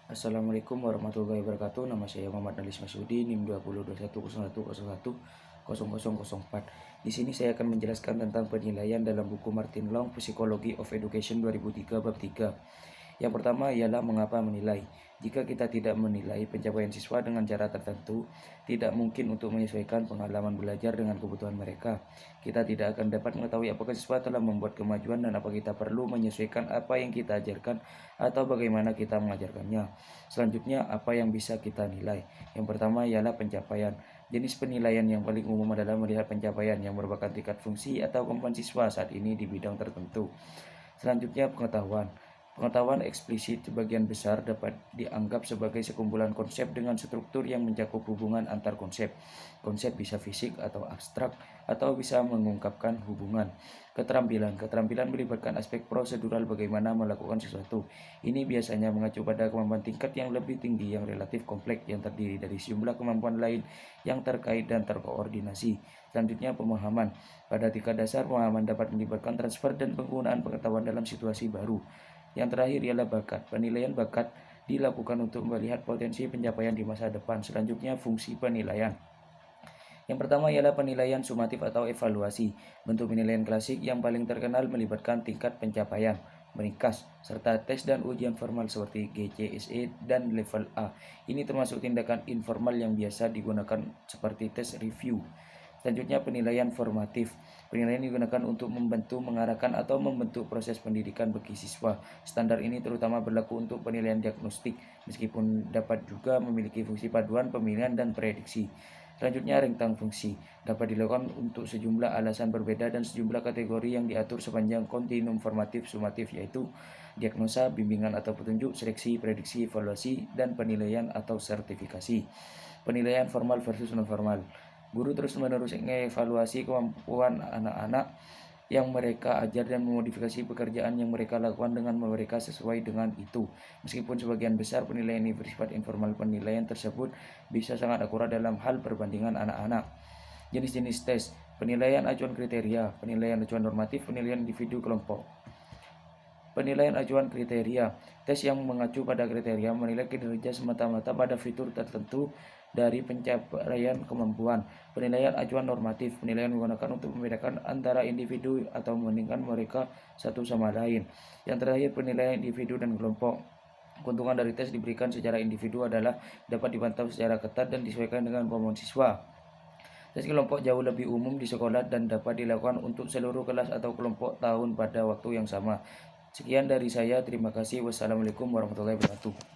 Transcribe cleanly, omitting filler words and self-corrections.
Assalamualaikum warahmatullahi wabarakatuh. Nama saya Muhammad Nalis Masudi, NIM 202101010004. Di sini saya akan menjelaskan tentang penilaian dalam buku Martin Long, Psychology of Education 2003 bab 3. Yang pertama ialah mengapa menilai. Jika kita tidak menilai pencapaian siswa dengan cara tertentu, tidak mungkin untuk menyesuaikan pengalaman belajar dengan kebutuhan mereka. Kita tidak akan dapat mengetahui apakah siswa telah membuat kemajuan dan apa kita perlu menyesuaikan apa yang kita ajarkan atau bagaimana kita mengajarkannya. Selanjutnya, apa yang bisa kita nilai? Yang pertama ialah pencapaian. Jenis penilaian yang paling umum adalah melihat pencapaian yang merupakan tingkat fungsi atau kemampuan siswa saat ini di bidang tertentu. Selanjutnya, pengetahuan. Pengetahuan eksplisit sebagian besar dapat dianggap sebagai sekumpulan konsep dengan struktur yang mencakup hubungan antar konsep. Konsep bisa fisik atau abstrak atau bisa mengungkapkan hubungan. Keterampilan. Keterampilan melibatkan aspek prosedural bagaimana melakukan sesuatu. Ini biasanya mengacu pada kemampuan tingkat yang lebih tinggi yang relatif kompleks yang terdiri dari sejumlah kemampuan lain yang terkait dan terkoordinasi. Selanjutnya, pemahaman. Pada tingkat dasar, pemahaman dapat melibatkan transfer dan penggunaan pengetahuan dalam situasi baru. Yang terakhir ialah bakat. Penilaian bakat dilakukan untuk melihat potensi pencapaian di masa depan. Selanjutnya, fungsi penilaian. Yang pertama ialah penilaian sumatif atau evaluasi. Bentuk penilaian klasik yang paling terkenal melibatkan tingkat pencapaian, meringkas, serta tes dan ujian formal seperti GCSE dan level A. Ini termasuk tindakan informal yang biasa digunakan seperti tes review. Selanjutnya, penilaian formatif. Penilaian digunakan untuk membantu mengarahkan atau membentuk proses pendidikan bagi siswa. Standar ini terutama berlaku untuk penilaian diagnostik, meskipun dapat juga memiliki fungsi paduan, pemilihan, dan prediksi. Selanjutnya, rentang fungsi. Dapat dilakukan untuk sejumlah alasan berbeda dan sejumlah kategori yang diatur sepanjang kontinum formatif sumatif, yaitu diagnosa, bimbingan atau petunjuk, seleksi, prediksi, evaluasi, dan penilaian atau sertifikasi. Penilaian formal versus non-formal. Guru terus-menerus mengevaluasi kemampuan anak-anak yang mereka ajar dan memodifikasi pekerjaan yang mereka lakukan dengan mereka sesuai dengan itu. Meskipun sebagian besar penilaian ini bersifat informal, penilaian tersebut bisa sangat akurat dalam hal perbandingan anak-anak. Jenis-jenis tes. Penilaian acuan kriteria, penilaian acuan normatif, penilaian individu kelompok. Penilaian acuan kriteria. Tes yang mengacu pada kriteria menilai kinerja semata-mata pada fitur tertentu dari pencapaian kemampuan. Penilaian acuan normatif. Penilaian menggunakan untuk membedakan antara individu atau membandingkan mereka satu sama lain. Yang terakhir, penilaian individu dan kelompok. Keuntungan dari tes diberikan secara individu adalah dapat dipantau secara ketat dan disesuaikan dengan kemampuan siswa. Tes kelompok jauh lebih umum di sekolah dan dapat dilakukan untuk seluruh kelas atau kelompok tahun pada waktu yang sama. Sekian dari saya, terima kasih. Wassalamualaikum warahmatullahi wabarakatuh.